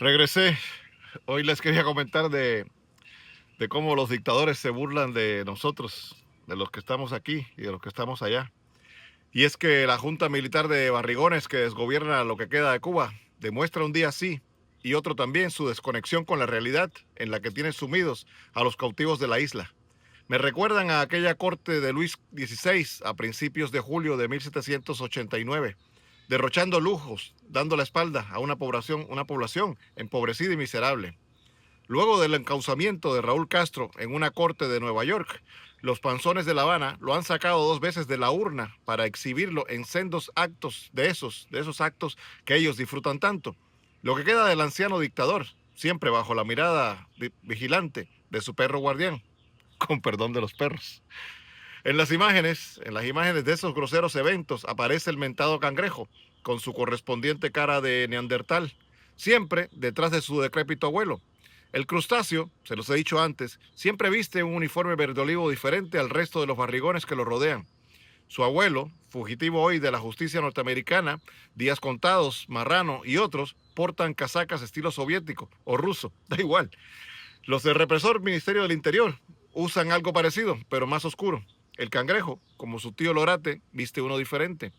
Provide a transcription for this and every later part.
Regresé. Hoy les quería comentar de cómo los dictadores se burlan de nosotros, de los que estamos aquí y de los que estamos allá. Y es que la Junta Militar de Barrigones, que desgobierna lo que queda de Cuba, demuestra un día sí y otro también su desconexión con la realidad en la que tiene sumidos a los cautivos de la isla. Me recuerdan a aquella corte de Luis XVI a principios de julio de 1789, derrochando lujos, dando la espalda a una población empobrecida y miserable. Luego del encauzamiento de Raúl Castro en una corte de Nueva York, los panzones de La Habana lo han sacado 2 veces de la urna para exhibirlo en sendos actos de esos actos que ellos disfrutan tanto. Lo que queda del anciano dictador, siempre bajo la mirada vigilante de su perro guardián, con perdón de los perros. En las imágenes de esos groseros eventos aparece el mentado cangrejo, con su correspondiente cara de neandertal, siempre detrás de su decrépito abuelo. El crustáceo, se los he dicho antes, siempre viste un uniforme verde olivo diferente al resto de los barrigones que lo rodean. Su abuelo, fugitivo hoy de la justicia norteamericana, Díaz Contados, Marrano y otros, portan casacas estilo soviético o ruso, da igual. Los del represor Ministerio del Interior usan algo parecido, pero más oscuro. El cangrejo, como su tío Lorate, viste uno diferente.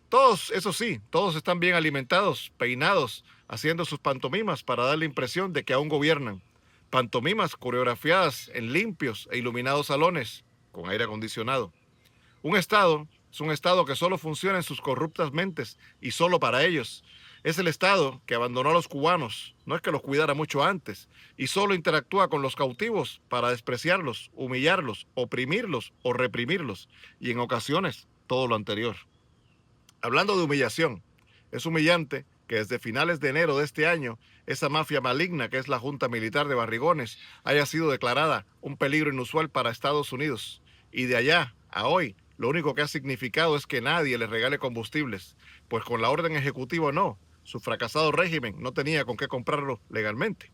Todos, eso sí, todos están bien alimentados, peinados, haciendo sus pantomimas para dar la impresión de que aún gobiernan. Pantomimas coreografiadas en limpios e iluminados salones, con aire acondicionado. Un Estado es un Estado que solo funciona en sus corruptas mentes y solo para ellos. Es el Estado que abandonó a los cubanos, no es que los cuidara mucho antes, y solo interactúa con los cautivos para despreciarlos, humillarlos, oprimirlos o reprimirlos, y en ocasiones todo lo anterior. Hablando de humillación, es humillante que desde finales de enero de este año, esa mafia maligna que es la Junta Militar de Barrigones haya sido declarada un peligro inusual para Estados Unidos. Y de allá a hoy, lo único que ha significado es que nadie les regale combustibles, pues con la orden ejecutiva no, su fracasado régimen no tenía con qué comprarlo legalmente.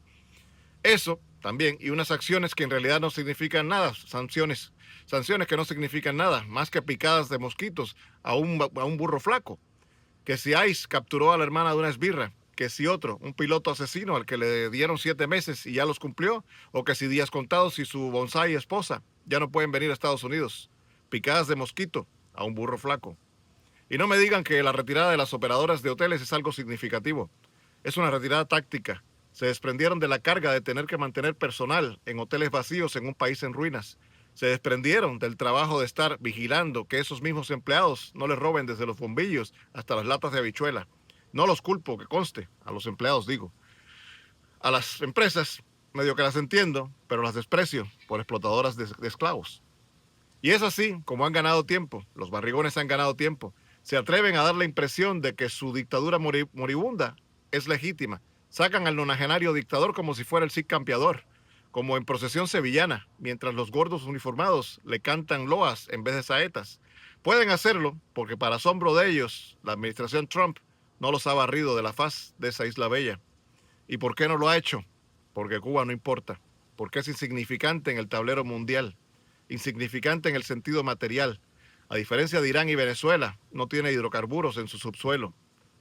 Eso también, y unas acciones que en realidad no significan nada, sanciones que no significan nada, más que picadas de mosquitos a un burro flaco. Que si ICE capturó a la hermana de una esbirra, que si otro, un piloto asesino al que le dieron 7 meses y ya los cumplió, o que si Díaz Contados y su bonsai esposa ya no pueden venir a Estados Unidos. Picadas de mosquito a un burro flaco. Y no me digan que la retirada de las operadoras de hoteles es algo significativo. Es una retirada táctica. Se desprendieron de la carga de tener que mantener personal en hoteles vacíos en un país en ruinas. Se desprendieron del trabajo de estar vigilando que esos mismos empleados no les roben desde los bombillos hasta las latas de habichuela. No los culpo, que conste, a los empleados digo. A las empresas, medio que las entiendo, pero las desprecio por explotadoras de esclavos. Y es así como han ganado tiempo, los barrigones han ganado tiempo. Se atreven a dar la impresión de que su dictadura moribunda es legítima. Sacan al nonagenario dictador como si fuera el Cid campeador, como en procesión sevillana, mientras los gordos uniformados le cantan loas en vez de saetas. Pueden hacerlo porque para asombro de ellos, la administración Trump no los ha barrido de la faz de esa isla bella. ¿Y por qué no lo ha hecho? Porque Cuba no importa, porque es insignificante en el tablero mundial, insignificante en el sentido material. A diferencia de Irán y Venezuela, no tiene hidrocarburos en su subsuelo.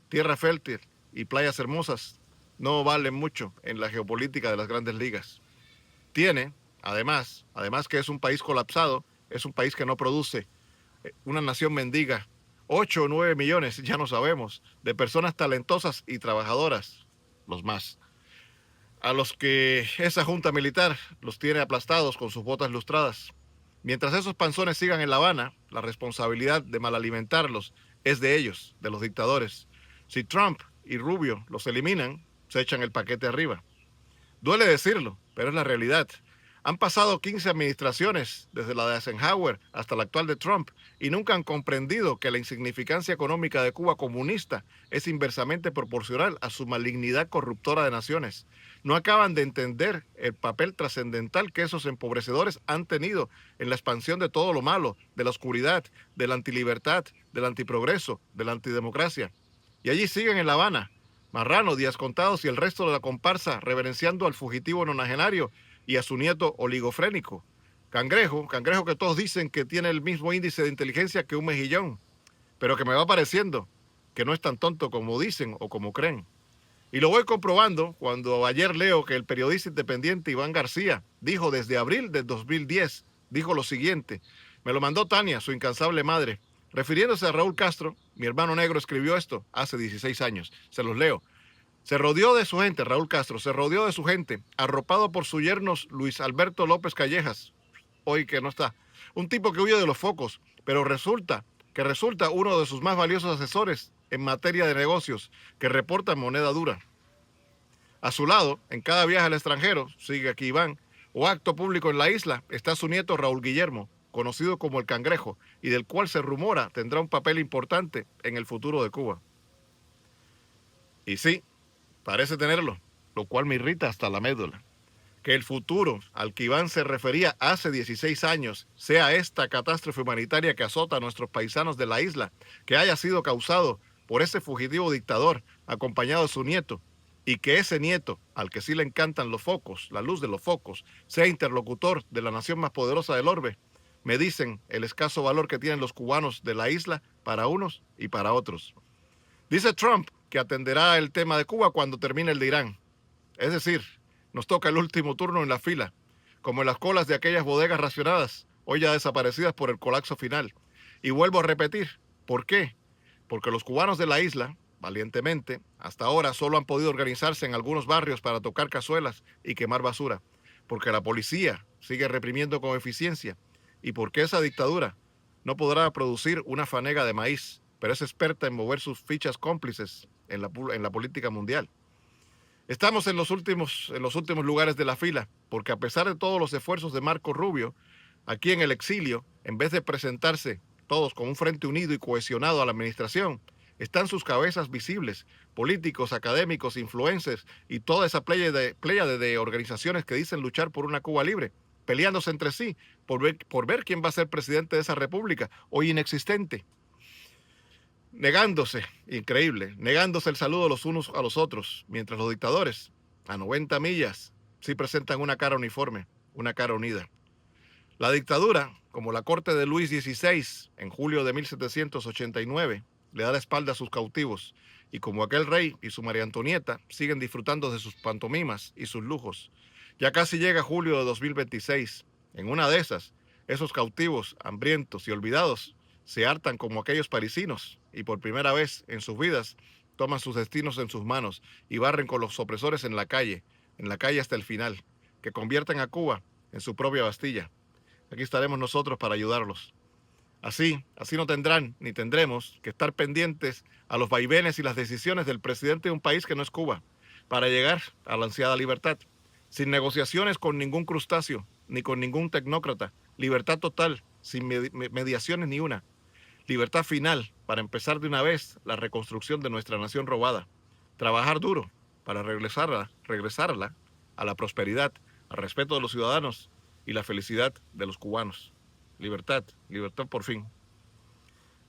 Tierra fértil y playas hermosas no valen mucho en la geopolítica de las grandes ligas. Tiene, además que es un país colapsado, es un país que no produce, una nación mendiga, 8 o 9 millones, ya no sabemos, de personas talentosas y trabajadoras, los más, a los que esa junta militar los tiene aplastados con sus botas lustradas. Mientras esos panzones sigan en La Habana, la responsabilidad de malalimentarlos es de ellos, de los dictadores. Si Trump y Rubio los eliminan, se echan el paquete arriba. Duele decirlo, pero es la realidad. Han pasado 15 administraciones, desde la de Eisenhower hasta la actual de Trump, y nunca han comprendido que la insignificancia económica de Cuba comunista es inversamente proporcional a su malignidad corruptora de naciones. No acaban de entender el papel trascendental que esos empobrecedores han tenido en la expansión de todo lo malo, de la oscuridad, de la antilibertad, del antiprogreso, de la antidemocracia. Y allí siguen en La Habana, Marrano, Díaz Contados y el resto de la comparsa reverenciando al fugitivo nonagenario y a su nieto oligofrénico. Cangrejo que todos dicen que tiene el mismo índice de inteligencia que un mejillón, pero que me va pareciendo que no es tan tonto como dicen o como creen. Y lo voy comprobando cuando ayer leo que el periodista independiente Iván García dijo desde abril del 2010, dijo lo siguiente, me lo mandó Tania, su incansable madre, refiriéndose a Raúl Castro, mi hermano negro escribió esto hace 16 años, se los leo. Se rodeó de su gente, Raúl Castro, se rodeó de su gente, arropado por sus yernos Luis Alberto López Callejas, hoy que no está, un tipo que huye de los focos, pero resulta uno de sus más valiosos asesores en materia de negocios, que reporta moneda dura. A su lado, en cada viaje al extranjero, sigue aquí Iván, o acto público en la isla, está su nieto Raúl Guillermo, conocido como el Cangrejo, y del cual se rumora tendrá un papel importante en el futuro de Cuba. Y sí, parece tenerlo, lo cual me irrita hasta la médula. Que el futuro al que Iván se refería hace 16 años sea esta catástrofe humanitaria que azota a nuestros paisanos de la isla, que haya sido causado por ese fugitivo dictador acompañado de su nieto, y que ese nieto, al que sí le encantan los focos, la luz de los focos, sea interlocutor de la nación más poderosa del orbe, me dicen el escaso valor que tienen los cubanos de la isla para unos y para otros. Dice Trump que atenderá el tema de Cuba cuando termine el de Irán. Es decir, nos toca el último turno en la fila, como en las colas de aquellas bodegas racionadas, hoy ya desaparecidas por el colapso final. Y vuelvo a repetir, ¿por qué? Porque los cubanos de la isla, valientemente, hasta ahora solo han podido organizarse en algunos barrios para tocar cazuelas y quemar basura, porque la policía sigue reprimiendo con eficiencia y porque esa dictadura no podrá producir una fanega de maíz, pero es experta en mover sus fichas cómplices en la política mundial. Estamos en los últimos lugares de la fila, porque a pesar de todos los esfuerzos de Marco Rubio, aquí en el exilio, en vez de presentarse todos con un frente unido y cohesionado a la administración, están sus cabezas visibles, políticos, académicos, influencers y toda esa pléyade de organizaciones que dicen luchar por una Cuba libre, peleándose entre sí por ver quién va a ser presidente de esa república, hoy inexistente. Negándose, increíble, negándose el saludo los unos a los otros, mientras los dictadores, a 90 millas, sí presentan una cara uniforme, una cara unida. La dictadura, como la corte de Luis XVI en julio de 1789, le da la espalda a sus cautivos, y como aquel rey y su María Antonieta siguen disfrutando de sus pantomimas y sus lujos. Ya casi llega julio de 2026. En una de esas, esos cautivos, hambrientos y olvidados, se hartan como aquellos parisinos y por primera vez en sus vidas toman sus destinos en sus manos y barren con los opresores en la calle hasta el final, que conviertan a Cuba en su propia Bastilla. Aquí estaremos nosotros para ayudarlos. Así no tendrán ni tendremos que estar pendientes a los vaivenes y las decisiones del presidente de un país que no es Cuba, para llegar a la ansiada libertad, sin negociaciones con ningún crustáceo, ni con ningún tecnócrata, libertad total, sin mediaciones ni una. Libertad final para empezar de una vez la reconstrucción de nuestra nación robada. Trabajar duro para regresarla a la prosperidad, al respeto de los ciudadanos y la felicidad de los cubanos. Libertad, libertad por fin.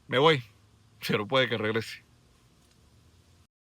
Me voy, pero puede que regrese.